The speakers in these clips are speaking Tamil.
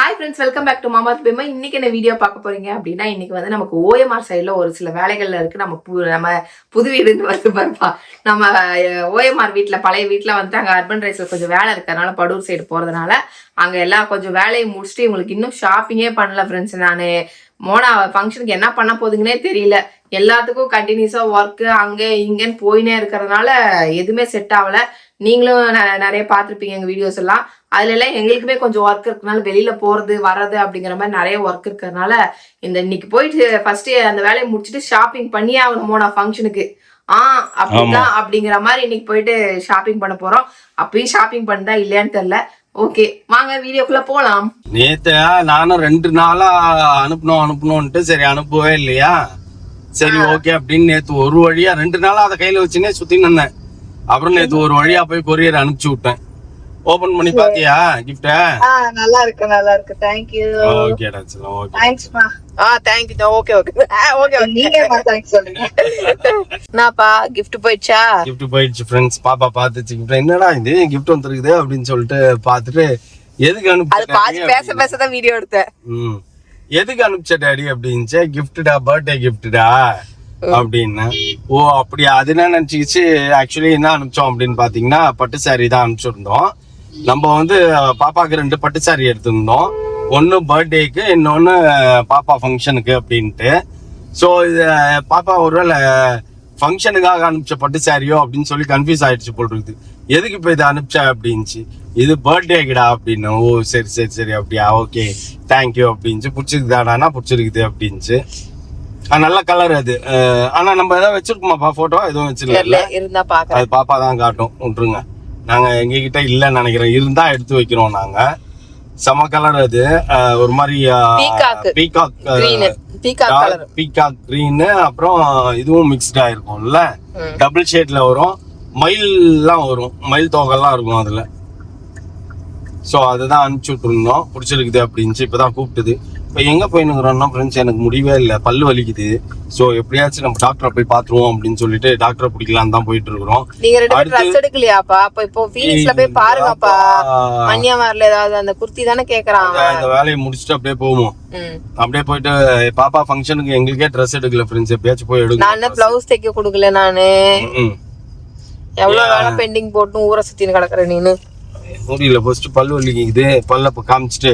Hi friends, welcome back to மாமாத் பேமா. இன்னைக்கு என்ன வீடியோ பார்க்க போறீங்க அப்படின்னா, இன்னைக்கு வந்து நமக்கு ஓஎம்ஆர் சைடில் ஒரு சில வேலைகள்ல இருக்கு. நம்ம புது வீடு வந்து பாருப்பா, நம்ம ஓஎம்ஆர் வீட்டில் பழைய வீட்டில் வந்து அங்கே அர்பன் ரைஸில் கொஞ்சம் வேலை இருக்கிறதுனால படூர் சைடு போகிறதுனால அங்கே எல்லாம் கொஞ்சம் வேலையை முடிச்சுட்டு இவங்களுக்கு இன்னும் ஷாப்பிங்கே பண்ணல ஃப்ரெண்ட்ஸ். நான் மோனா ஃபங்க்ஷனுக்கு என்ன பண்ண போதுங்கன்னே தெரியல. எல்லாத்துக்கும் கண்டினியூஸாக ஒர்க்கு அங்கே இங்கேன்னு போயினே இருக்கிறதுனால எதுவுமே செட் ஆகலை. நீங்களும் நிறைய பார்த்துருப்பீங்க எங்கள் வீடியோஸ் எல்லாம். அதுல எல்லாம் எங்களுக்குமே கொஞ்சம் ஒர்க் இருக்கனால வெளியில போறது வர்றது அப்படிங்கிற மாதிரி நிறைய ஒர்க் இருக்கிறதுனால இன்னைக்கு போயிட்டு ஃபர்ஸ்ட் அந்த வேலையை முடிச்சுட்டு ஷாப்பிங் பண்ணியே ஆகணும் நான் ஃபங்க்ஷனுக்கு. அப்படிதான் அப்படிங்கிற மாதிரி இன்னைக்கு போயிட்டு ஷாப்பிங் பண்ண போறோம். அப்பயும் ஷாப்பிங் பண்ணதா இல்லையான்னு தெரியல. ஓகே, வாங்க வீடியோக்குள்ள போலாம். நேத்து நானும் 2 நாளா அனுப்பணும்ட்டு சரி அனுப்பவே இல்லையா, சரி ஓகே அப்படின்னு நேத்து ஒரு வழியா 2 நாளா அதை கையில வச்சுனே சுத்தி நின்னேன். அப்புறம் நேத்து ஒரு வழியா போய் கொரியர் அனுப்பிச்சு விட்டேன். ஓபன் பண்ணி பாத்தியா கிஃப்ட்? நல்லா இருக்கு थैंक यू. ஓகேடா, சரி ஓகே, தேங்க்ஸ் மா. Thank you. ஓகே ஓகே நீங்க மா தேங்க்ஸ் சொல்லுங்க. நான்ப்பா கிஃப்ட் போயிடுச்சா? கிஃப்ட் போயிடுச்சு ஃப்ரெண்ட்ஸ். பாப்பா பாத்துச்சு கிஃப்ட். என்னடா இது கிஃப்ட் வந்திருக்குது அப்படின்னு சொல்லிட்டு பாத்துட்டு எதுக்கு அனுப்பிச்சு பேசதான் வீடியோ எடுத்தேன். எதுக்கு அனுப்பிச்ச டாடி அப்படின்ச்சு. கிஃப்டா, பர்த்டே கிஃப்டா அப்படின்னு. ஓ அப்படியா, அது என்ன நினைச்சிச்சு. ஆக்சுவலி என்ன அனுப்பிச்சோம் அப்படின்னு பாத்தீங்கன்னா பட்டு சாரி தான் அனுப்பிச்சிருந்தோம். நம்ம வந்து பாப்பாக்கு 2 பட்டு சாரி எடுத்திருந்தோம். ஒன்னு பர்த்டேக்கு, இன்னொன்னு பாப்பா ஃபங்க்ஷனுக்கு அப்படின்ட்டு. ஸோ இது பாப்பா ஒருவேளை ஃபங்க்ஷனுக்காக அனுப்பிச்ச பட்டு சாரியோ அப்படின்னு சொல்லி கன்ஃபியூஸ் ஆயிடுச்சு போல் இருக்குது. எதுக்கு இப்போ இதை அனுப்பிச்சா அப்படின்ச்சு. இது பர்த்டேக்குடா அப்படின்னு. ஓ சரி சரி சரி அப்படியா, ஓகே தேங்க்யூ அப்படின்ச்சு. பிடிச்சிருக்குதாடானா பிடிச்சிருக்குது அப்படின்ச்சு. நல்ல கலர் அது. ஆனா நம்ம ஏதாவது வச்சிருக்கோமாப்பா போட்டோ? எதுவும் வச்சிருக்கல. அது பாப்பா தான் காட்டும், விட்டுருங்க. நாங்க எங்க கிட்ட இல்லன்னு நினைக்கிறேன். இருந்தா எடுத்து வைக்கிறோம் நாங்க. செம கலர் அது. ஒரு மாதிரி பீகாக் கிரீன், அப்புறம் இதுவும் மிக்ஸ்டா இருக்கும்ல, டபுள் ஷேட்ல வரும். மயில்லாம் வரும், மயில் தோகெல்லாம் இருக்கும் அதுல. ஸோ அதுதான் அனுப்பிச்சு விட்டுருந்தோம். பிடிச்சிருக்குது அப்படின்ச்சு. இப்பதான் கூப்பிட்டுது. இப்போ எங்க போயினுக்கிறோம்னா ஃப்ரெண்ட்ஸ், எனக்கு முடியவே இல்லை, பல்லு வலிக்குது. ஸோ எப்படியாச்சும் நம்ம டாக்டரை போய் பாத்துருவோம் அப்படின்னு சொல்லிட்டு டாக்டரை பிடிக்கலான்னு தான் போயிட்டு இருக்கிறோம். நீங்க 2 பேரும் ட்ரெஸ் எடுக்கலையாப்பா? இப்போ ஃபீனிக்ஸ்ல போய் பாருங்கப்பா. மன்னியாமார்ல ஏதாவது அந்த குர்த்தி தானே கேக்குறாங்க. இந்த வேலையை முடிச்சுட்டு அப்படியே போவோம். அப்படியே போயிட்டு பாப்பா ஃபங்க்ஷனுக்கு எங்களுக்கே ட்ரெஸ் எடுக்கல ஃப்ரெண்ட்ஸ். எப்பயாச்சும் போய் எடுக்க. நான் பிளவுஸ் தைக்க கொடுக்கல. நானு எவ்வளவு வேலை பெண்டிங் போட்டு ஊரை சுத்தின்னு கிடக்குறேன். நீனு முடியல. ஃபர்ஸ்ட் பல்லு வலிக்குது, பல்ல காமிச்சிட்டு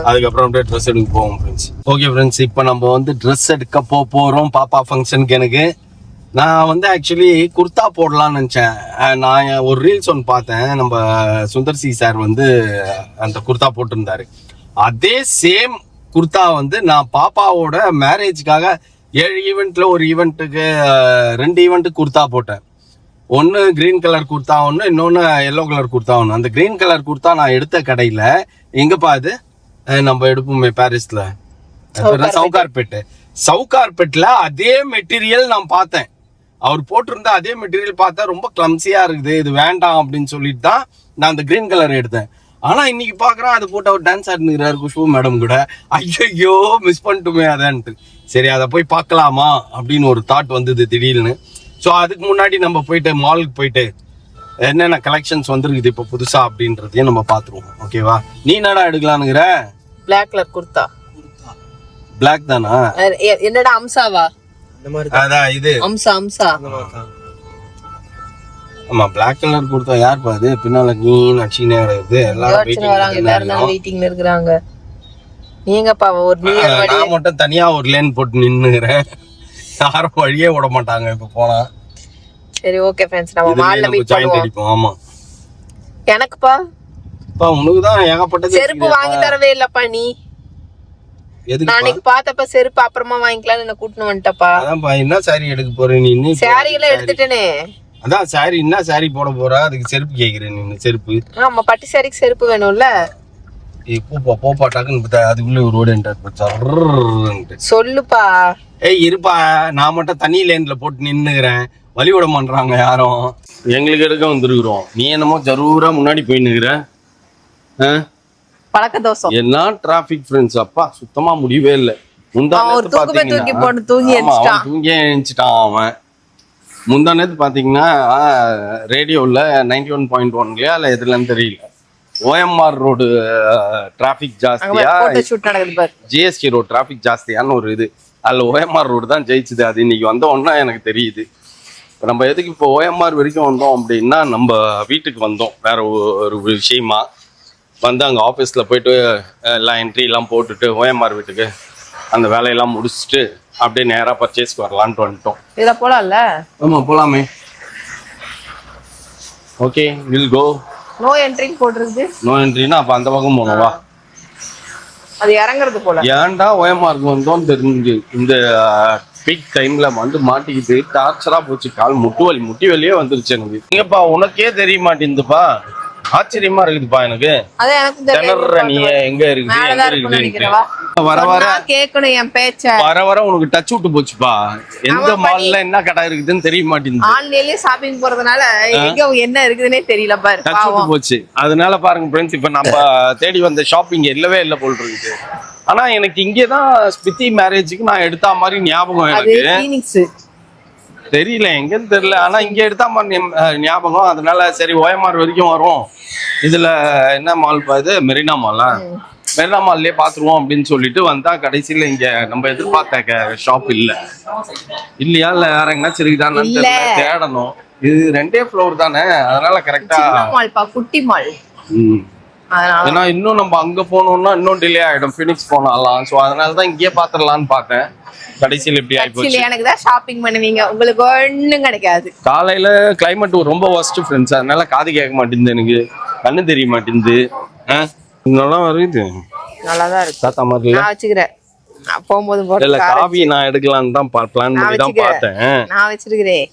அதுக்கப்புறம் அப்படியே ட்ரெஸ் எடுக்க போவோம் ஃப்ரெண்ட்ஸ். ஓகே ஃப்ரெண்ட்ஸ், இப்போ நம்ம வந்து ட்ரெஸ் எடுக்க போறோம் பாப்பா ஃபங்க்ஷனுக்கு. எனக்கு நான் வந்து ஆக்சுவலி குர்தா போடலாம்னு நினச்சேன். நான் ஒரு ரீல்ஸ் ஒன்று பார்த்தேன். நம்ம சுந்தர் சி சார் வந்து அந்த குர்தா போட்டிருந்தாரு. அதே சேம் குர்தா வந்து நான் பாப்பாவோட மேரேஜ்க்காக 7 ஈவெண்ட்ல ஒரு ஈவெண்ட்டுக்கு 2 ஈவெண்ட்டுக்கு குர்தா போட்டேன். ஒன்று கிரீன் கலர் குர்த்தா ஒன்று, இன்னொன்று எல்லோ கலர் குர்த்தா ஒன்று. அந்த கிரீன் கலர் குர்த்தா நான் எடுத்த கடையில் எங்கப்பா அது நம்ம எடுப்போமே பாரிஸ்ல, சவுகார்பேட்டில் அதே மெட்டீரியல் நான் பார்த்தேன். அவர் போட்டிருந்த அதே மெட்டீரியல் பார்த்தா ரொம்ப கிளம்சியா இருக்குது, இது வேண்டாம் அப்படின்னு சொல்லிட்டு தான் நான் அந்த கிரீன் கலர் எடுத்தேன். ஆனா இன்னைக்கு பாக்குறேன் அதை போட்டு அவர் டான்ஸ் ஆடினுக்கிறாரு குஷ்பு மேடம் கூட. ஐயோ மிஸ் பண்ணிட்டுமே அதான்ட்டு. சரி அதை போய் பார்க்கலாமா அப்படின்னு ஒரு தாட் வந்தது திடீர்னு. ஸோ அதுக்கு முன்னாடி நம்ம போயிட்டு மாலுக்கு போயிட்டு என்னென்ன கலெக்ஷன்ஸ் வந்துருக்குது இப்போ புதுசா அப்படின்றதையும் நம்ம பார்த்துருவோம். ஓகேவா? நீ என்னடா எடுக்கலான்னுங்கிற? Black colour kurta. பிளாக் தானா? என்னடா அம்சாவா? அதான் இது அம்சா. ஆமா, பிளாக் கலர் குர்தா. யார் பாது பின்னால நீ நச்சினே இருக்குது. எல்லாரும் வெயிட்டிங்ல இருக்காங்க. நீங்கப்பா ஒரு நான் மட்டும் தனியா ஒரு லேன் போட்டு நின்னுகிறேன். யாரும் வழியே விட மாட்டாங்க இப்ப போனா. சரி ஓகே ஃப்ரெண்ட்ஸ், நம்ம மால்ல மீட் பண்ணுவோம். ஆமா, எனக்குப்பா உனக்கு தான் ஏகப்பட்ட செருப்பு வாங்கி தரவே இல்லப்பா. நீ நாளைக்கு பார்த்தப்ப செருப்பு அப்புறமா வாங்கிக்கலாம்னு என்ன கூட்டிட்டு வந்துட்டப்பா. அதான்ப்பா, என்ன சாரி எடுக்க போற நீ? சாரி எல்லாம் எடுத்துட்டேனே. அதான் சாரி, என்ன சாரி போட போறா? அதுக்கு செருப்பு கேக்குறேன் நீ? செருப்பு ஆமா, பட்டு சாரிக்கு செருப்பு வேணும்ல. போப்பா டக்குன்னு அதுக்குள்ள ஒரு ரோடு என்டர் சொல்லுப்பா. ஏய் இருப்பா, நான் மட்டும் தனி லேன்ல போட்டு நின்னுக்கிறேன், வழி விட மாட்டாங்க யாரும். எங்களுக்கு எடுக்க வந்துருக்குறோம், நீ என்னமோ ஜரூரா முன்னாடி போய் நிக்கிற. பழக்க தோசம். என்ன டிராபிக் ஃப்ரெண்ட்ஸ். அப்பா சுத்தமா முடியவே இல்லை. தூங்கி எழுந்துட்டான் அவன். முந்தா நேத்து பாத்தீங்கன்னா ரேடியோல 91.1 இல்லையா இல்ல எதுலன்னு தெரியல, ஓஎம்ஆர் ரோடு டிராபிக் ஜாஸ்தியா போட்டோ ஷூட் நடக்குது பாரு. ஜிஎஸ்டி ரோடு டிராபிக் ஜாஸ்தியான்னு ஒரு இது. அதில் ஓஎம்ஆர் ரோடு தான் ஜெயிச்சுது. அது இன்னைக்கு வந்த ஒன்றா எனக்கு தெரியுது. இப்போ நம்ம எதுக்கு இப்போ ஓஎம்ஆர் வரைக்கும் வந்தோம் அப்படின்னா, நம்ம வீட்டுக்கு வந்தோம் வேற ஒரு விஷயமா வந்து அங்கே ஆஃபீஸில் போயிட்டு எல்லாம் என்ட்ரிலாம் போட்டுட்டு ஓஎம்ஆர் வீட்டுக்கு அந்த வேலையெல்லாம் முடிச்சுட்டு அப்படியே நேராக பர்ச்சேஸ்க்கு வரலான்ட்டு வந்துட்டோம். இதில் போகலாம்ல? ஆமாம் போகலாமே. Okay will go. நோ என்ட்ரின்னு போட்டிருக்கு. நோ என்ட்ரினா அப்போ அந்த பக்கம் போனவா? அது இறங்குறது போல. ஏன்டா ஓஎம்ஆருக்கு வந்தோம் தெரிஞ்சு இந்த பீக் டைம்ல வந்து மாட்டிக்கிட்டு டார்ச்சரா போச்சு. கால் முட்டி வலியே வந்துருச்சு எனக்கு. இங்கப்பா உனக்கே தெரிய மாட்டேங்குதுப்பா. ஆச்சரியமா இருக்குதுப்பா எனக்கு. அது எனக்கு திணற நீ எங்க இருக்குது வர வர கேட்கணும் என் பேச்ச. வர வர உனக்கு டச் விட்டு போச்சுப்பா. எந்த மால்ல என்ன கடை இருக்குதுன்னு தெரிய மாட்டேங்குது. ஆன்லைன்லயே ஷாப்பிங் போறதுனால எங்க என்ன இருக்குதுன்னே தெரியல பாரு. டச் விட்டு போச்சு. அதனால பாருங்க ஃப்ரெண்ட்ஸ், இப்ப நம்ம தேடி வந்த ஷாப்பிங் இல்லவே இல்லை போல் இருக்குது. ஆனா எனக்கு இங்கேதான் ஸ்பித்தி மேரேஜுக்கு நான் எடுத்த மாதிரி ஞாபகம். எனக்கு தெரியல எங்கன்னு தெரியல. ஆனா இங்க எடுத்தா மாதிரி ஞாபகம். அதனால சரி ஓஎம்ஆர் வரைக்கும் வரும். இதுல என்ன மால் இது மெரினா மாலா? மெரினா மால்லயே பாத்துருவோம் அப்படின்னு சொல்லிட்டு வந்தா கடைசியில இங்க நம்ம எதிர்பார்த்த ஷாப் இல்லையா இல்ல வேற எங்கேனாச்சும் இருக்குதான்னு தேடணும். இது 2 ஃப்ளோர் தானே, அதனால கரெக்டா குட்டி மால். ஏன்னா இன்னும் நம்ம அங்க போனோம்னா இன்னும் டிலே ஆயிடும். பினிக்ஸ் போனாலாம். சோ அதனாலதான் இங்கேயே பாத்துடலான்னு பார்த்தேன். கடைசியில் இப்படி ஆயிப்போச்சு. எனக்கு தான் ஷாப்பிங் பண்ணுவீங்க, உங்களுக்கு ஒண்ணும் கிடைக்காது. காலையில கிளைமேட் ரொம்ப ஒஸ்ட் ஃப்ரெண்ட்ஸ். அதனால காது கேட்க மாட்டேங்குது, எனக்கு கண்ணு தெரிய மாட்டேங்குது. நல்லா வருது, நல்லாதான் இருக்கு. தாத்தா மாதிரி நான் வச்சுக்கிறேன். போகும்போது இல்ல காபி நான் எடுக்கலான்னு தான் பிளான் பண்ணி தான் பார்த்தேன். நான் வச்சிருக்கிறேன்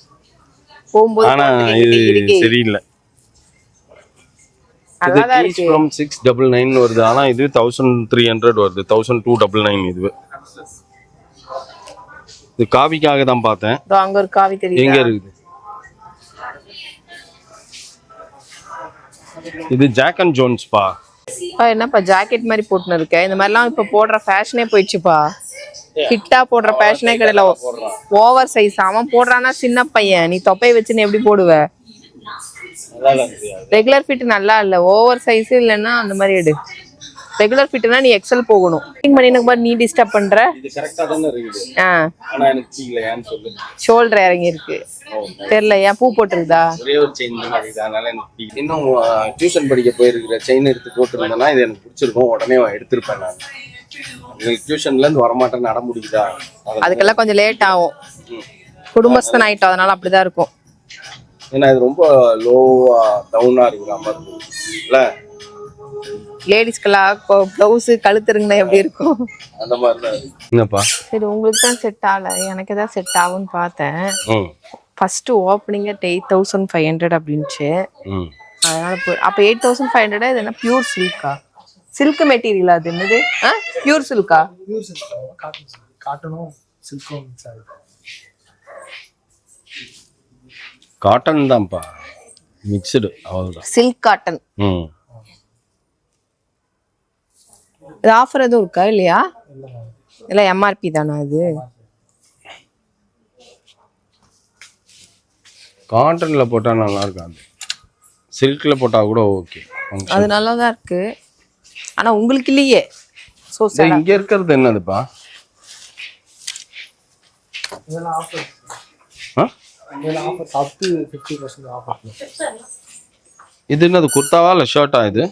போகும்போது. ஆனா இது சரியில்லை. இது ஈச் ஃப்ரம் 699 வருது. ஆனா இது 1300 வருது. 1299 இது காவிக்காக தான் பார்த்தேன். அங்க ஒரு காவி தெரியுது. எங்க இருக்குது? இது ஜாக் அண்ட் ஜோன்ஸ் பா. என்னப்பா ஜாக்கெட் மாதிரி போட்டுன்னு இருக்க? இந்த மாதிரிலாம் இப்ப போடுற ஃபேஷனே போயிடுச்சுப்பா. கிட்டா போடுற ஃபேஷனே கிடையாது. ஓவர் சைஸ் அவன் போடுறான்னா சின்ன பையன். நீ தொப்பையை வச்சுன்னு எப்படி போடுவ? ரெகுலர் ஃபிட் நல்லா இல்ல, ஓவர் சைஸ் இல்லைன்னா அந்த மாதிரி எடு. ரெகுலர் ஃபிட்னா நீ எக்ஸல் போகணும். பண்ணினக்கு பாரு, நீ டிஸ்டர்ப் பண்ற. இது கரெக்ட்டா தான இருக்குது. ஆனா எனக்கு தெரியல ஏன்னு சொல்லு. ஷோல்டர் இறங்கி இருக்கு. தெரியல ஏன் பூ போட்டுருதா? ஒரே ஒரு செயின் தான் இருக்குது. அதனால எனக்கு இன்னும் டியூஷன் படிக்க போயிருக்கிற செயின் எடுத்து போட்டுருந்தேன்னா இது எனக்கு பிடிச்சிருக்கும். உடனே எடுத்திருப்பேன் நான். டியூஷன்ல இருந்து வரமாட்டேன்னு நட முடியுதா? அதுக்கெல்லாம் கொஞ்சம் லேட் ஆகும். குடும்பஸ்தன் ஆயிட்டோம், அதனால அப்படிதான் இருக்கும். ஏன்னா இது ரொம்ப லோவா டவுனா இருக்கிற மாதிரி இல்ல. லேடிஸ்க்கெல்லாம் பிளவுஸ் கழுத்துருங்கன்னா எப்படி இருக்கும் அந்த மாதிரி தான். என்னப்பா சரி உங்களுக்கு தான் செட் ஆகல, எனக்கு தான் செட் ஆகும்னு பார்த்தேன். First opening 8500 அப்படின்ச்சு. அதனால அப்போ 8500 இது என்ன பியூர் சில்கா? சில்க் மெட்டீரியல் அது என்னது? Pure Chilika? Pure silk காட்டனும் சில்க்கும் mix ஆகுது. காட்டன் தான்ப்பா, மிக்ஸ்டு அவ்வளவுதான். Silk cotton. இது ஆஃபர் எதுவும் இருக்கா இல்லையா? இல்ல எம்ஆர்பி தானா இது? காட்டன்ல போட்டா நல்லா இருக்காது, சில்க்ல போட்டா கூட ஓகே. அது நல்லா தான் இருக்கு. ஆனா உங்களுக்கு இல்லையே. சோ இங்க இருக்கிறது என்னதுப்பா? இதெல்லாம் ஆஃபர். இதெல்லாம் ஆஃபர் up to 50% ஆஃபர். இது என்னது, குர்தாவா இல்ல ஷர்ட்டா இது?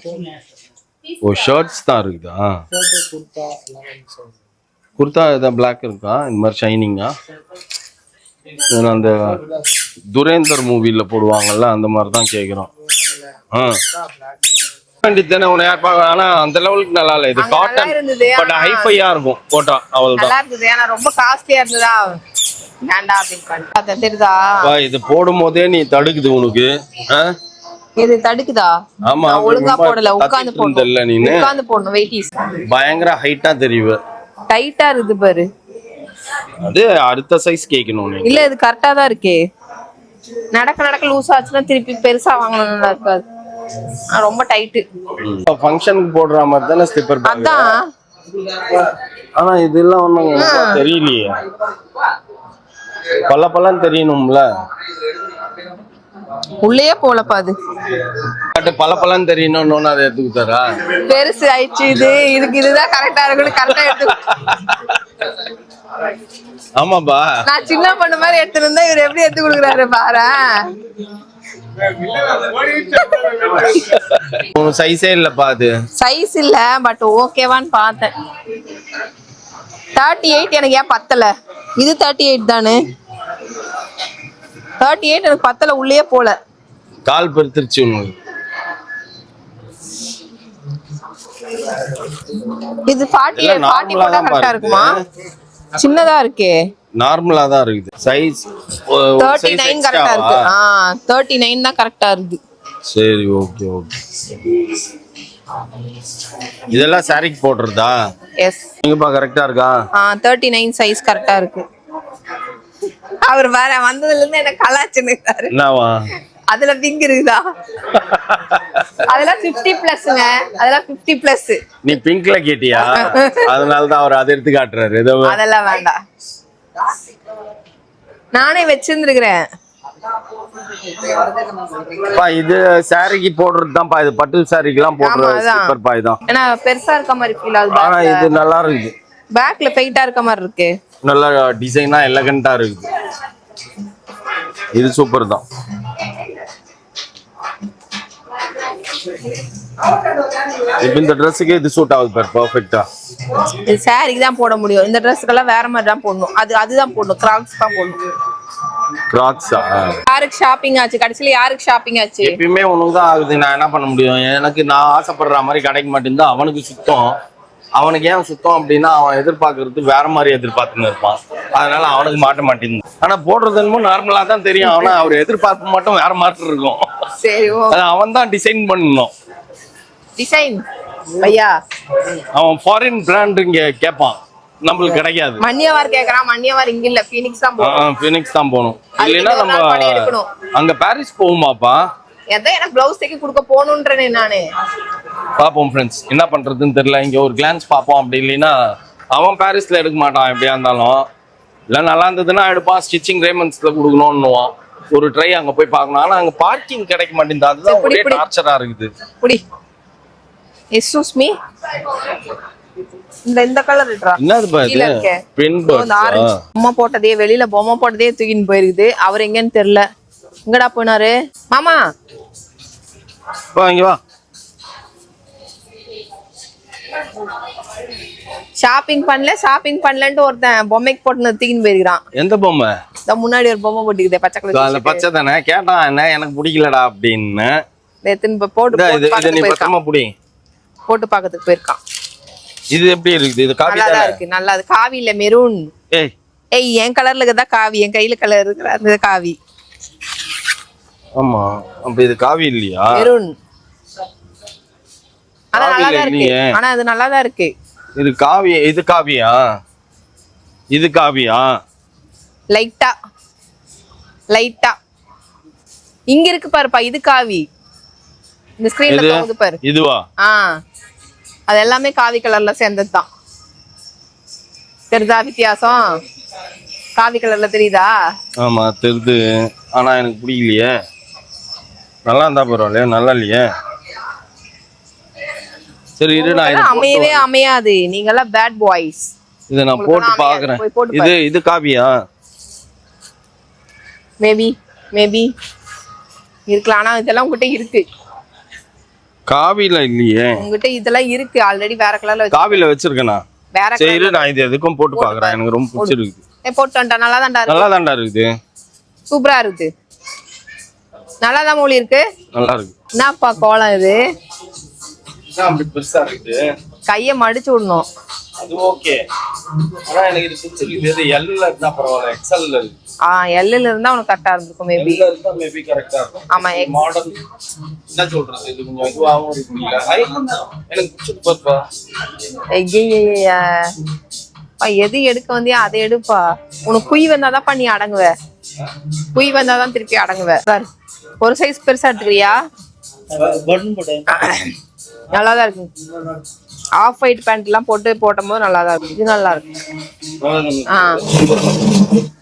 ஓ ஷர்ட்ஸ் தான் இருக்குதா? ஷர்ட் குர்தா எல்லாம் மிக்ஸ் ஆகுது. குர்தா இத Black இருக்கா இந்த மாதிரி ஷைனிங்கா? அந்த துரேந்தர் மூவில போடுவாங்கல்ல அந்த மாதிரி தான் கேக்குறோம். ஆனா அந்த லெவலுக்கு நல்லா இல்ல. இது காட்டன் பட் ஹைஃபையா இருக்கும் போட்டா, அவ்வளவுதான். நல்லா இருந்தது. ஆனா ரொம்ப காஸ்ட்லியா இருந்ததா வேண்டாம் அப்படின்னு பார்த்தா தெரியுதா? இது போடும் போதே நீ தடுக்குது உனக்கு. இது தடுக்குதா? ஆமா, ஒழுங்கா போடல. உட்கார்ந்து போடணும். நீ உட்கார்ந்து போடணும். வெயிட்டிஸ் பயங்கர ஹைட்டா தெரியுது. டைட்டா இருக்குது பாரு. அது அடுத்த சைஸ் கேக்கணும் நீ. இல்ல இது கரெக்ட்டா தான் இருக்கே. நடக்க நடக்க லூஸ் ஆச்சுன்னா திருப்பி பெருசா வாங்கணும், நல்லா இருக்காது. ரொம்ப டைட். ஃபங்க்ஷனுக்கு போடுற மாதிரி தான ஸ்லிப்பர் பேக். அதான். ஆனா இதெல்லாம் ஒண்ணும் தெரியலையே. பல்லன்னு தெரியணும்ல. உள்ளேயே போலப்பா அது. பல பலன்னு தெரியணும்னு அதை எடுத்துக்கிட்டாரா? பெருசு ஆயிடுச்சு இது. இதுக்கு இதுதான் கரெக்டா இருக்குன்னு கரெக்டா எடுத்து. ஆமாப்பா. நான் சின்ன பொண்ணு மாதிரி எடுத்துட்டு இருந்தா இவர் எப்படி எடுத்து கொடுக்குறாரு பாரு. சைஸே இல்லப்பா அது. சைஸ் இல்ல பட் ஓகேவான்னு பார்த்தேன். 38 எனக்கு ஏன் பத்தல? இது 38 தானே. 38 எனக்கு பத்தல, உள்ளே போல. கால் பெருத்துருச்சு உங்களுக்கு. இது 40 போட்டா கரெக்டா இருக்குமா? சின்னதா இருக்கே. நார்மலா தான் இருக்குது. சைஸ் 39 கரெக்டா இருக்கு. 39 தான் கரெக்டா இருக்கு. சரி ஓகே ஓகே. இதெல்லாம் சாரிக்கு போடுறதா? எஸ். நீங்கப்பா கரெக்டா இருக்கா? 39 சைஸ் கரெக்டா இருக்கு. அவர் வேற வந்ததுல இருந்து என்ன கலாச்சுன்னுறாரு. என்னவா? அதுல பிங்க் இருக்குதா? அதெல்லாம் 50+ங்க. அதெல்லாம் 50+. நீ பிங்க்ல கேட்டியா? அதனால தான் அவர் அதை எடுத்து காட்டுறாரு. அதெல்லாம் வேண்டாம். நானே வச்சிருந்துருக்கிறேன். இது சாரிக்கு போடுறது தான்ப்பா. இது பட்டு சாரிக்கெல்லாம் போடுறது ஸ்லிப்பர்ப்பா இதான். ஏன்னா பெருசா இருக்க மாதிரி ஃபீல் ஆகுது. ஆனா இது நல்லா இருக்குது. பேக்ல ஃபைட்டா இருக்க மாதிரி இருக்கு. நல்லா டிசைனா எலகண்டா இருக்குது. இது சூப்பர் தான். இப்ப இந்த ட்ரெஸ்ஸுக்கு இது சூட் ஆகுது பாரு பெர்ஃபெக்ட்டா. இது சாரிக்கு தான் போட முடியும். இந்த ட்ரெஸ்ஸுக்கெல்லாம் வேற மாதிரி தான் போடணும். அதுதான் போடணும். கிராக்ஸ் தான் போடணும். கிராக்ஸா? யாருக்கு ஷாப்பிங் ஆச்சு கடைசில? யாருக்கு ஷாப்பிங் ஆச்சு? எப்பயுமே உனக்கு தான் ஆகுது. நான் என்ன பண்ண முடியும்? எனக்கு நான் ஆசைப்படுற மாதிரி கிடைக்க மாட்டேங்குது. அவனுக்கு சுத்தம். அவனுக்கு ஏன் சுத்தம் அப்படின்னா அவன் எதிர்பார்க்கறது வேற மாதிரி எதிர்பார்த்துன்னு இருப்பான். அதனால அவனுக்கு மாட்ட மாட்டேங்குது. ஆனா போடுறது என்னமோ நார்மலா தான் தெரியும். ஆனா அவர் எதிர்பார்ப்பு மட்டும் வேற மாதிரி இருக்கும். சரி அவன் தான் டிசைன் பண்ணணும். டிசைன் ஐயா அவன் ஃபாரின் பிராண்ட் இங்க கேட்பான். நம்மளுக்கு கிடைக்காது. மன்னியவார் கேக்குறான். மன்னியவார் இங்க இல்ல, ஃபீனிக்ஸ் தான் போகணும். ஃபீனிக்ஸ் தான் போகணும். இல்லைன்னா நம்ம அங்க பாரிஸ் போகுமாப்பா? எதை எனக்கு பிளவுஸ் தைக்க கொடுக்க போகணுன்றேனே நானு. பாப்போம் ஃப்ரெண்ட்ஸ், என்ன பண்றதுன்னு தெரியல. இங்க ஒரு கிளான்ஸ் பார்ப்போம். அப்படி இல்லைன்னா அவன் பாரிஸ்ல எடுக்க மாட்டான் எப்படியா இருந்தாலும். இல்லை நல்லா இருந்ததுன்னா எடுப்பான். ஸ்டிச்சிங் ரேமண்ட்ஸ்ல கொடுக்கணும்னுவான். ஒரு ட்ரை அங்க போய் பார்க்கணும். ஆனா அங்க பார்க்கிங் கிடைக்க மாட்டேங்குது. அதுதான் ஒரே டார்ச்சரா இருக்குது. புடி எக்ஸ்கியூஸ் மீ. இந்த கலர் இருக்கா? என்னது பா இது? பின் பர்ட்ஸ். பொம்மை போட்டதே வெளியில பொம்மை போட்டதே தூக்கின்னு போயிருக்குது. அவர் எங்கன்னு தெரியல. எங்கடா போனாரு மாமா? வா இங்க வா. ஷாப்பிங் பண்ணலன்ட்டு ஒருத்தன் பொம்மைக்கு போட்டு தூக்கின்னு போயிருக்கான். எந்த பொம்மை? இந்த முன்னாடி ஒரு பொம்மை போட்டுக்குது பச்சை கலர். அந்த பச்சை தானே கேட்டான். என்ன எனக்கு பிடிக்கலடா அப்படின்னு. போட்டு பாக்கிறதுக்கு போயிருக்கான். இது எப்படி இருக்குது? இது காவி தானே இருக்கு. நல்லா இருக்கு. காவி இல்ல மெரூன். ஏய் என் கலர்ல இருக்கதா காவி. என் கையில கலர் இருக்குற அந்த காவி. ஆமா அப்ப இது காவி இல்லையா? மெரூன். ஆனா நல்லா தான் இருக்கு. ஆனா அது நல்லா தான் இருக்கு. இது காவி. இது காவியா? இது காவியா? லைட்டா இங்க இருக்கு பாருப்பா. இது காவி. இந்த ஸ்கிரீன்ல போகுது பாரு. இதுவா? அது எல்லாமே காவி கலர்ல சேர்ந்ததுதான். தெரியுதா வித்தியாசம்? காவி கலர்ல தெரியுதா? ஆமா தெரியுது. ஆனா எனக்கு பிடிக்கலையே. நல்லா இருந்தா பரவாயில்லையா? நல்லா இல்லையே. சரி இரு, நான் அமையவே அமையாது. நீங்க எல்லாம் பேட் பாய்ஸ். இத நான் போட்டு பாக்குறேன். இது காவியா? மேபி இருக்கலாம். ஆனா இதெல்லாம் உங்ககிட்ட இருக்கு. காவில இல்லையே. உங்ககிட்ட இதெல்லாம் இருக்கு ஆல்ரெடி. வேற கலர்ல காவில வச்சிருக்கேனா? வேற கலர். சரி நான் இது எதுக்கும் போட்டு பாக்குறேன். எனக்கு ரொம்ப பிடிச்சிருக்கு. போட்டு வந்தா நல்லா தான்டா இருக்குது. சூப்பரா இருக்குது. நல்லா தான் மூலி இருக்கு. நல்லா இருக்கு. என்னப்பா கோலம் இது? அப்படி பெருசா இருக்கு. கைய மடிச்சு விடணும். அது ஓகே. ஆனா எனக்கு இது பிடிச்சிருக்கு. இது L ல இருந்தா பரவாயில்லை. XL ல இருக்கு. L ல இருந்தா உனக்கு கரெக்ட்டா இருக்கும். மேபி L ல இருந்தா மேபி கரெக்ட்டா இருக்கும். ஆமா மாடல் என்ன சொல்றது? இது கொஞ்சம் இதுவாவும் இருக்குல்ல. எனக்கு பிடிச்சிருக்குப்பா. ஐயய்யா எது எடுக்க வந்தியா அதை எடுப்பா. உனக்கு குய் வந்தாதான் நீ அடங்குவ. குய் வந்தாதான் திருப்பி அடங்குவ. சார் ஒரு சைஸ் பெருசா எடுத்துக்கிறியா? நல்லாதான் இருக்கு. ஆஃப் ஒயிட் பேண்ட் எல்லாம் போடும்போது நல்லா தான் இருக்கும். இது நல்லா இருக்கு.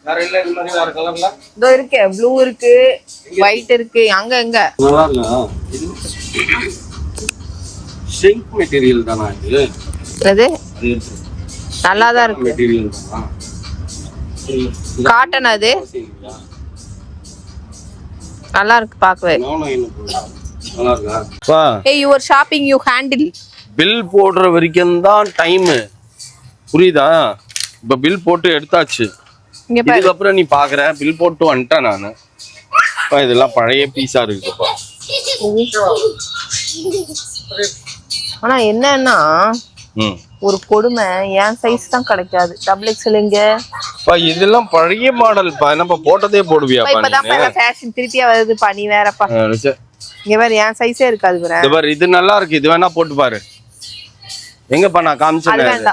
வேற இல்ல இந்த மாதிரி வேற கலர்ல இதோ இருக்கு, ப்ளூ இருக்கு, ஒயிட் இருக்கு. அங்க எங்க நல்லா இருக்கா? சிங்க் மெட்டீரியல் தானா இது? அது நல்லா தான் இருக்கு. மெட்டீரியல் தானா? காட்டன் அது நல்லா இருக்கு பார்க்கவே. நல்லா இருக்கா? ஏய், your shopping you handle. Bill போடுற வரைக்கும் தான் டைம், புரியுதா? இப்ப பில் போட்டு எடுத்தாச்சு, இங்க பாரு. இதுக்கப்புறம் நீ பாக்குற பில் போட்டு வந்துட்டேன் நானு. இதெல்லாம் பழைய பீஸா இருக்குப்பா. ஆனா என்னன்னா ஒரு கொடுமை, என் சைஸ் தான் கிடைக்காது. டபுள் எக்ஸ்எல் எங்க? இதெல்லாம் பழைய மாடல் பா, என்னப்பா போட்டதே போடுவியா? இப்பதான் ஃபேஷன் திருப்பியா வருதுப்பா, நீ வேறப்பா. இங்க பாரு, என் சைஸே இருக்காது பாரு. இது நல்லா இருக்கு, இது வேணா போட்டு பாரு. எங்கப்பா நான் காமிச்சேன்,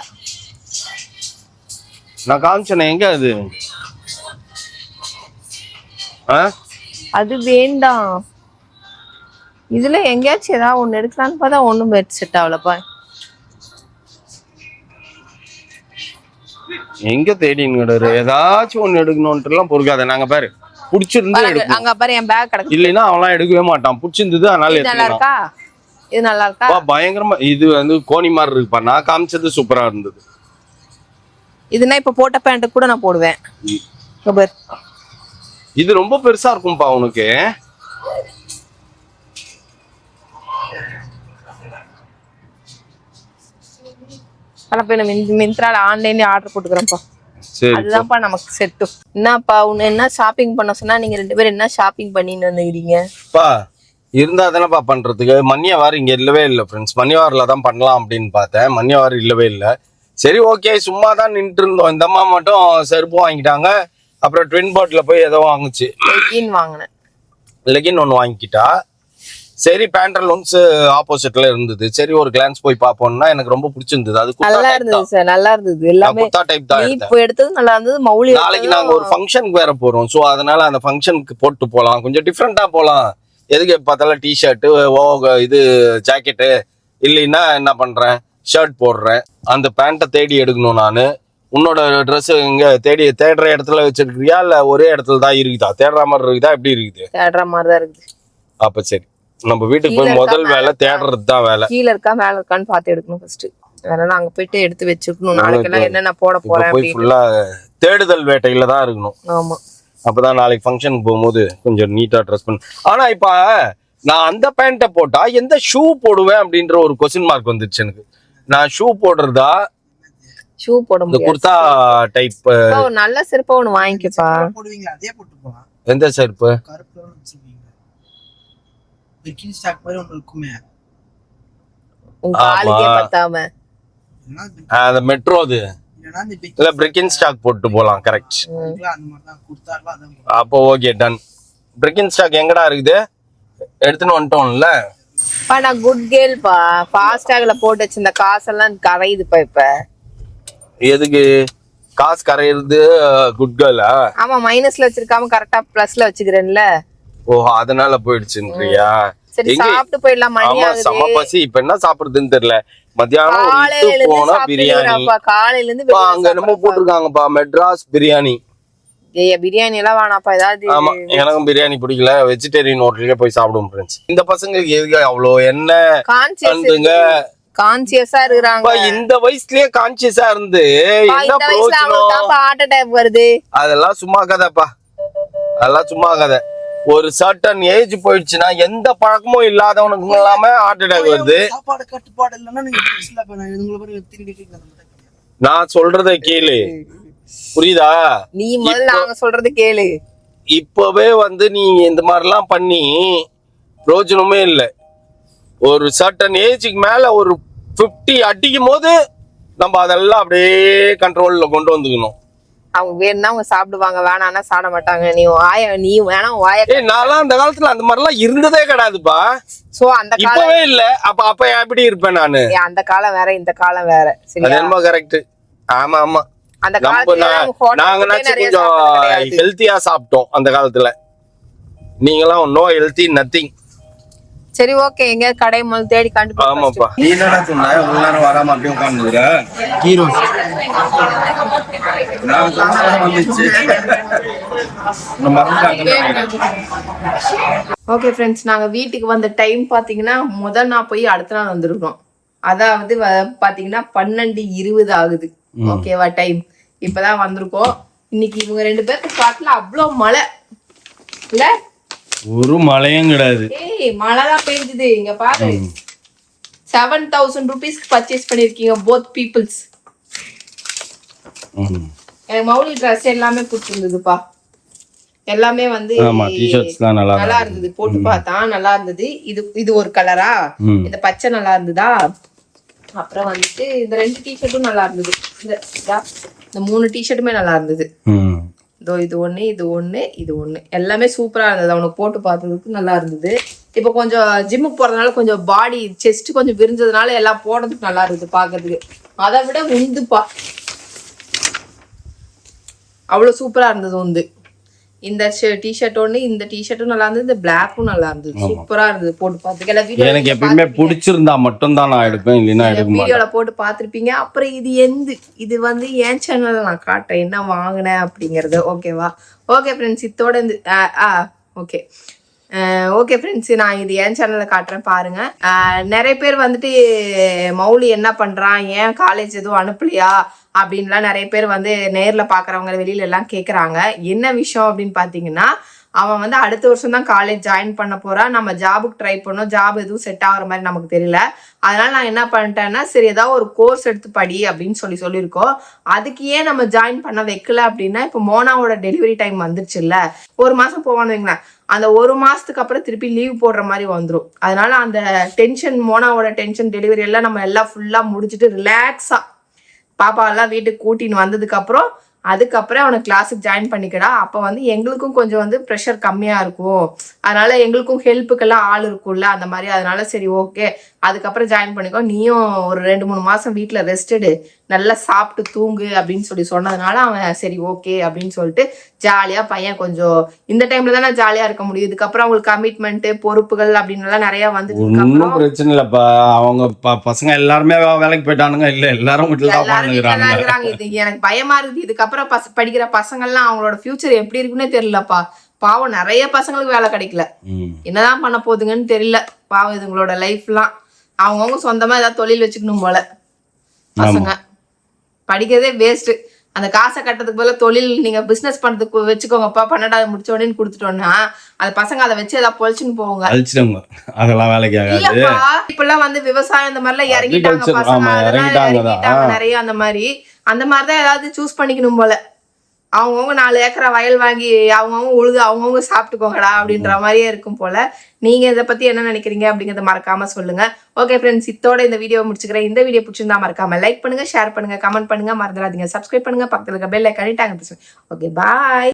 நான் காமிச்சேன் எங்க அது? அது வேண்டாம். இதுல எங்கேயாச்சும் ஏதாவது ஒண்ணு எடுக்கலான்னு பார்த்தா ஒண்ணும் பெட் செட் ஆகலப்பா. எங்க தேடின்னு ஏதாச்சும் ஒண்ணு எடுக்கணும்ட்டு எல்லாம் பொறுக்காத. நாங்க பாரு புடிச்சிருந்து அங்க பாரு, என் பேக் கிடக்கு. இல்லைன்னா அவன்லாம் எடுக்கவே மாட்டான். புடிச்சிருந்தது அதனால நல்லா இருக்கா? இது நல்லா இருக்கா? பயங்கரமா. இது வந்து கோணி மாதிரி இருக்குப்பா, நான் காமிச்சது சூப்பரா இருந்தது. இதுனா இப்ப போட்ட பேண்ட் கூட நான் போடுவேன். இது ரொம்ப பெருசா இருக்கும்பா உனக்கு. மிந்த்ரால ஆன்லைன்ல ஆர்டர் போட்டுக்கிறேன்ப்பா. அதுதான்ப்பா நமக்கு செட்டு. என்னப்பா உன்ன என்ன ஷாப்பிங் பண்ண சொன்னா நீங்க 2 பேரும் என்ன ஷாப்பிங் பண்ணின்னு வந்துக்கிறீங்க? இருந்தா தானேப்பா பண்றதுக்கு. மன்னியவார் இங்க இல்லவே இல்லை ஃப்ரெண்ட்ஸ். மன்னியவாரில் தான் பண்ணலாம் அப்படின்னு பார்த்தேன், மன்னியவார் இல்லவே இல்லை. சரி ஓகே, சும்மா தான் நின்று இருந்தோம். இந்த அம்மா மட்டும் செருப்பு வாங்கிட்டாங்க. அப்புறம் ட்வின் போர்ட்ல போய் ஏதோ வாங்குச்சு, லெகின் வாங்கினேன். லெகின் ஒன்று வாங்கிக்கிட்டா. சரி பேண்டலூன்ஸ் ஆப்போசிட்ல இருந்தது. சரி ஒரு கிளான்ஸ் போய் பாப்போம்னா எனக்கு ரொம்ப பிடிச்சிருந்தது. அது நல்லா இருந்தது சார், நல்லா இருந்தது. எல்லாமே குர்தா டைப் தான் எடுத்தேன். இப்போ எடுத்தது நல்லா இருந்தது. மௌலி நாளைக்கு நாங்க ஒரு ஃபங்க்ஷனுக்கு வேற போறோம். சோ அதனால அந்த ஃபங்க்ஷனுக்கு போட்டு போலாம், கொஞ்சம் டிஃப்ரெண்டா போலாம். எதுக்கு பார்த்தாலும் டிஷர்ட்டு, இது ஜாக்கெட்டு, இல்லைன்னா என்ன பண்றேன் ஷர்ட் போடுறேன். அந்த பேண்ட்டை தேடி எடுக்கணும் நானு. உன்னோட ட்ரெஸ் இங்க தேடுற இடத்துல வச்சிருக்கியா இல்ல ஒரே இடத்துல தான் இருக்குதா? தேடுற மாதிரி இருக்குதா, எப்படி இருக்குது? தேடுற மாதிரி தான் இருக்குது. அப்ப சரி, நம்ம வீட்டுக்கு போய் முதல் வேலை தேடுறது தான் வேலை. கீழ இருக்கா மேல இருக்கான்னு பார்த்து எடுக்கணும் ஃபர்ஸ்ட். அதனால அங்க போயிட்டு எடுத்து வச்சுக்கணும். நாளைக்கு எல்லாம் என்னென்ன போட போறேன் போய் ஃபுல்லா தேடுதல் வேட்டையில தான் இருக்கணும். ஆமா, அப்பதான் நாளைக்கு ஃபங்க்ஷனுக்கு போகும்போது கொஞ்சம் நீட்டா ட்ரெஸ் பண்ணு. ஆனா இப்ப நான் அந்த பேண்ட்டை போட்டா எந்த ஷூ போடுவேன் அப்படின்ற ஒரு கொஸ்டின் மார்க் வந்துருச்சு எனக்கு. நான் ஷூ போடுறதா, ஷூ போட முடியாது. குர்தா டைப் ஒரு நல்ல செருப்பா ஒண்ணு வாங்கிக்கப்பா. போடுவீங்களா? அதே போட்டு போலாம். எந்த செருப்பு? கருப்பு வச்சிருக்கீங்க, பிரிக்கிங் ஸ்டாக் மாதிரி ஒன்று இருக்குமே, உங்க ஆளுக்கே பத்தாம. அந்த மெட்ரோது இல்ல பிரிக்கின் ஸ்டாக் போட்டு போலாம். கரெக்ட். அப்போ ஓகே, டன். பிரிக்கின் ஸ்டாக் எங்கடா இருக்குது? எடுத்துன்னு வந்துட்டோம்ல. நான் குட் கேர்ள்பா. ஃபாஸ்டாக்ல போட்டு வச்சிருந்த காசெல்லாம் கரையுதுப்பா. இப்ப எதுக்கு காசு கரையிறது? குட் கேர்ளா? ஆமா, மைனஸ்ல வச்சிருக்காம கரெக்டா பிளஸ்ல வச்சுக்கிறேன்ல. ஓஹோ, அதனால போயிடுச்சுன்றியா? சரி, சாப்பிட்டு போயிடலாம். மணி ஆகுது. சம பசி. இப்ப என்ன சாப்பிடுறதுன்னு தெரியல. மத்தியானம் போனா பிரியாணி. காலையில இருந்து அங்க என்னமோ போட்டிருக்காங்கப்பா, மெட்ராஸ் பிரியாணி. பிரியாணி எல்லாம் வேணாப்பா. ஏதாவது. ஆமா, எனக்கும் பிரியாணி பிடிக்கல. வெஜிடேரியன் ஹோட்டல்லே போய் சாப்பிடுவோம் ஃப்ரெண்ட்ஸ். இந்த பசங்களுக்கு எதுக்கு அவ்வளோ என்ன கான்சியஸா இருக்கிறாங்க. இந்த வயசுலயே கான்சியஸா இருந்து என்ன பிரயோஜனம்? ஹார்ட் அட்டாக் வருது. அதெல்லாம் சும்மா கதைப்பா, அதெல்லாம் சும்மா கதை. ஒரு சர்டன் ஏஜ் போயிடுச்சுன்னா எந்த பழக்கமும் இல்லாதவனுக்கு இல்லாம ஹார்ட் அட்டாக் வருது. சாப்பாடு கட்டுப்பாடு இல்லைன்னா நீங்க நான் சொல்றத கேளு, புரியுதா? நீ முதல்ல நாங்க சொல்றது கேளு. இப்பவே வந்து நீ இந்த மாதிரிலாம் பண்ணி பிரயோஜனமே இல்லை. ஒரு சர்டன் ஏஜுக்கு மேல ஒரு 50 அடிக்கும் போது நம்ம அதெல்லாம் அப்படியே கண்ட்ரோல்ல கொண்டு வந்துக்கணும். அவங்க வேணும்னா அவங்க சாப்பிடுவாங்க, வேணாம்னா சாப்பிட மாட்டாங்க. நீ வேணா நான்லாம் அந்த காலத்துல அந்த மாதிரி எல்லாம் இருந்ததே கிடையாதுப்பா. சோ அந்த இப்பவே இல்ல. அப்ப எப்படி இருப்பேன் நானு? அந்த காலம் வேற, இந்த காலம் வேற. அது என்னமோ கரெக்ட். ஆமா ஆமா, அந்த காலத்துல நாங்க கொஞ்சம் ஹெல்த்தியா சாப்பிட்டோம் அந்த காலத்துல. நீங்களாம் நோ ஹெல்த்தி நத்திங். சரி ஓகே, எங்க கடை முதல் தேடி கண்டுபிடிச்சு. ஆமாப்பா. நீ என்னடா சொன்ன? இவ்வளவு நேரம் வராம அப்படியே உட்கார்ந்துக்கிற. ஹீரோஸ் நான் சொன்ன வந்துச்சு. உன்னை மறந்துட்டாங்க. ஓகே ஃப்ரெண்ட்ஸ், நாங்க வீட்டுக்கு வந்த டைம் பாத்தீங்கன்னா முதல் நாள் போய் அடுத்த நாள் வந்திருக்கோம். அதாவது பாத்தீங்கன்னா 12:20 ஆகுது. ஓகேவா டைம்? இப்பதான் வந்திருக்கோம். இன்னைக்கு இவங்க 2 பேருக்கு காட்டுல அவ்வளவு மழை இல்ல, ஒரு மழையும் கிடையாது. ஏய் மழைதான் பெய்ஞ்சுது. இங்க பாரு, 7,000 rupeesக்கு பர்ச்சேஸ் பண்ணிருக்கீங்க போத் பீப்புள்ஸ். எனக்கு மௌலி ட்ரெஸ் எல்லாமே பிடிச்சிருந்ததுப்பா. எல்லாமே வந்து நல்லா இருந்தது. போட்டு பார்த்தா நல்லா இருந்தது. இது ஒரு கலரா, இந்த பச்சை நல்லா இருந்ததா. அப்புறம் வந்துட்டு இந்த 2 டிஷர்ட்டும் நல்லா இருந்தது. இந்த 3 டிஷர்ட்டுமே நல்லா இருந்தது. இதோ இது ஒண்ணு, இது ஒண்ணு, இது ஒண்ணு, எல்லாமே சூப்பரா இருந்தது. அவனுக்கு போட்டு பார்த்ததுக்கு நல்லா இருந்தது. இப்போ கொஞ்சம் ஜிம்முக்கு போறதுனால கொஞ்சம் பாடி செஸ்ட் கொஞ்சம் விரிஞ்சதுனால எல்லாம் போடுறதுக்கு நல்லா இருக்குது பாக்குறதுக்கு. அதை விட உந்துப்பா அவ்வளவு சூப்பரா இருந்தது. உந்து இந்த டிஷர்ட் ஒண்ணு, இந்த டிஷர்ட்டும் நல்லா இருந்தது, இந்த பிளாக்கும் நல்லா இருந்தது. சூப்பரா இருந்தது போட்டு பார்த்துக்க. எனக்கு எப்பயுமே பிடிச்சிருந்தா மட்டும் தான் நான் எடுப்பேன், இல்லைன்னா எடுக்க மாட்டேன். வீடியோல போட்டு பார்த்திருப்பீங்க. அப்புறம் இது வந்து என் சேனல்ல நான் காட்டுறேன் என்ன வாங்கினேன் அப்படிங்கறது. ஓகேவா? ஓகே ஃப்ரெண்ட்ஸ், இதோட இந்த ஓகே ஓகே ஃப்ரெண்ட்ஸ், நான் இது என் சேனல்ல காட்டுறேன் பாருங்க. நிறைய பேர் வந்துட்டு மௌலி என்ன பண்றான், ஏன் காலேஜ் எதுவும் அனுப்பலையா அப்படின்லாம் நிறைய பேர் வந்து நேர்ல பாக்குறவங்க வெளியில எல்லாம் கேக்குறாங்க. என்ன விஷயம் அப்படின்னு பாத்தீங்கன்னா, அவன் வந்து அடுத்த வருஷம் தான் காலேஜ் ஜாயின் பண்ண போறான். நம்ம ஜாபுக்கு ட்ரை பண்ணோம், ஜாப் எதுவும் செட் ஆகுற மாதிரி நமக்கு தெரியல. அதனால நான் என்ன பண்ணிட்டேன்னா, சரி ஏதாவது ஒரு கோர்ஸ் எடுத்து படி அப்படின்னு சொல்லியிருக்கோம். அதுக்கு ஏன் நம்ம ஜாயின் பண்ண வைக்கல அப்படின்னா, இப்போ மோனாவோட டெலிவரி டைம் வந்துருச்சு இல்ல, 1 மாசம் போவான்னு வைங்களேன். அந்த 1 மாசத்துக்கு அப்புறம் திருப்பி லீவ் போடுற மாதிரி வந்துடும். அதனால அந்த டென்ஷன், மோனாவோட டென்ஷன், டெலிவரி எல்லாம் நம்ம எல்லாம் ஃபுல்லா முடிச்சுட்டு ரிலாக்ஸா பாப்பா எல்லாம் வீட்டுக்கு கூட்டின்னு வந்ததுக்கு அப்புறம் அதுக்கப்புறம் அவனை கிளாஸுக்கு ஜாயின் பண்ணிக்கடா. அப்போ வந்து எங்களுக்கும் கொஞ்சம் வந்து ப்ரெஷர் கம்மியா இருக்கும். அதனால எங்களுக்கும் ஹெல்ப்புக்கெல்லாம் ஆள் இருக்கும்ல அந்த மாதிரி. அதனால சரி ஓகே, அதுக்கப்புறம் ஜாயின் பண்ணிக்கோ, நீயும் ஒரு 2-3 மாசம் வீட்டுல ரெஸ்ட் எடு, நல்லா சாப்பிட்டு தூங்கு அப்படின்னு சொன்னதுனால அவன் சரி ஓகே அப்படின்னு சொல்லிட்டு ஜாலியா பையன் கொஞ்சம் இந்த டைம்ல தானே ஜாலியா இருக்க முடியும். இதுக்கப்புறம் அவங்களுக்கு கமிட்மெண்ட், பொறுப்புகள் அப்படின்னு எல்லாம் நிறைய வந்து ஒன்னும் பிரச்சனை இல்லப்பா. அவங்க பசங்க எல்லாருமே வேலைக்கு போயிட்டானுங்க. இல்ல எல்லாரும் இருக்கிறாங்க. இது எனக்கு பயமா இருக்குது. இதுக்கப்புறம் படிக்கிற பசங்க எல்லாம் அவங்களோட ஃபியூச்சர் எப்படி இருக்குன்னே தெரியலப்பா. பாவம் நிறைய பசங்களுக்கு வேலை கிடைக்கல. என்னதான் பண்ண போகுதுங்கன்னு தெரியல. பாவம் இதுங்களோட லைஃப்லாம் அவங்கவுங்க சொந்தமா ஏதாவது தொழில் வச்சுக்கணும் போல. பசங்க படிக்கிறதே வேஸ்ட். அந்த காசை கட்டுறதுக்கு போல தொழில் நீங்க பிசினஸ் பண்றதுக்கு வச்சுக்கோங்கப்பா, 12வது முடிச்ச உடனே கொடுத்துட்டோம்னா அந்த பசங்க அதை வச்சு ஏதாவது பொழிச்சுன்னு போவாங்க. அதெல்லாம் வேலைக்கு ஆகாது. இப்பெல்லாம் வந்து விவசாயம் இந்த மாதிரி எல்லாம் இறங்கிட்டாங்க பசங்க. இறங்கிட்டாங்க நிறைய. அந்த மாதிரிதான் ஏதாவது சூஸ் பண்ணிக்கணும் போல. அவங்கவுங்க 4 ஏக்கரா வயல் வாங்கி அவங்கவுங்க உழுது அவங்கவுங்க சாப்பிட்டுக்கோங்கடா அப்படின்ற மாதிரியே இருக்கும் போல. நீங்க இதை பத்தி என்ன நினைக்கிறீங்க அப்படிங்கறத மறக்காம சொல்லுங்க. ஓகே ஃப்ரெண்ட்ஸ், இதோட இந்த வீடியோ முடிச்சுக்கிறேன். இந்த வீடியோ பிடிச்சிருந்தா மறக்காம லைக் பண்ணுங்க, ஷேர் பண்ணுங்க, கமெண்ட் பண்ணுங்க, மறந்துடாதீங்க சப்ஸ்கிரைப் பண்ணுங்க, பக்கத்துல இருக்க பெல் ஐகானை டாங்க. Okay bye.